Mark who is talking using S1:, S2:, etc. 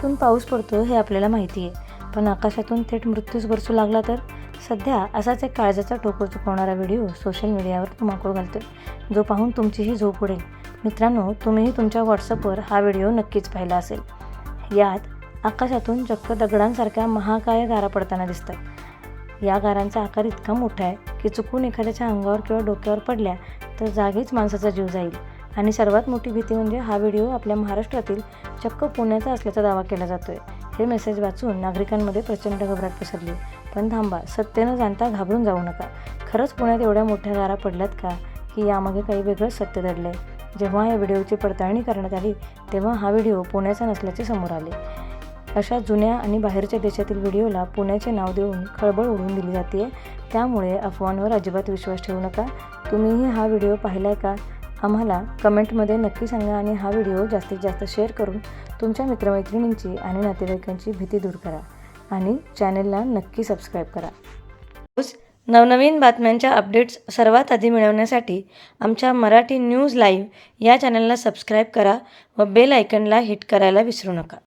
S1: आकाशातून पाऊस पडतो हे आपल्याला माहिती आहे, पण आकाशातून थेट मृत्यूच बरसू लागला तर? सध्या असाच एक काळजाचा ठोकर चुकवणारा व्हिडिओ सोशल मीडियावर धुमाकूळ घालतोय, जो पाहून तुमचीही झोप उडेल. मित्रांनो, तुम्हीही तुमच्या व्हॉट्सअपवर हा व्हिडिओ नक्कीच पाहिला असेल. यात आकाशातून चक्क दगडांसारख्या महाकाय गारा पडताना दिसतात. या गारांचा आकार इतका मोठा आहे की चुकून एखाद्याच्या अंगावर किंवा डोक्यावर पडल्या तर जागीच माणसाचा जीव जाईल. आणि सर्वात मोठी भीती म्हणजे हा व्हिडिओ आपल्या महाराष्ट्रातील चक्क पुण्याचा असल्याचा दावा केला जातोय. हे मेसेज वाचून नागरिकांमध्ये प्रचंड घबराट पसरली. पण थांबा, सत्य न जाणता घाबरून जाऊ नका. खरंच पुण्यात एवढ्या मोठ्या गारा पडल्यात का, की यामागे काही वेगळंच सत्य दडलंय? जेव्हा या व्हिडिओची पडताळणी करण्यात आली तेव्हा हा व्हिडिओ पुण्याचा नसल्याचे समोर आले. अशा जुन्या आणि बाहेरच्या देशातील व्हिडिओला पुण्याचे नाव देऊन खळबळ उडवून दिली जाते. त्यामुळे अफवांवर अजिबात विश्वास ठेवू नका. तुम्हीही हा व्हिडिओ पाहिलाय का? आम्हाला कमेंटमध्ये नक्की सांगा आणि हा व्हिडिओ जास्तीत जास्त शेअर करून तुमच्या मित्रमैत्रिणींची आणि नातेवाईकांची भीती दूर करा. आणि चॅनेलला नक्की सबस्क्राईब करा. नवनवीन बातम्यांच्या अपडेट्स सर्वात आधी मिळवण्यासाठी आमच्या मराठी न्यूज लाईव्ह या चॅनलला सबस्क्राईब करा व बेल आयकॉनला हिट करायला विसरू नका.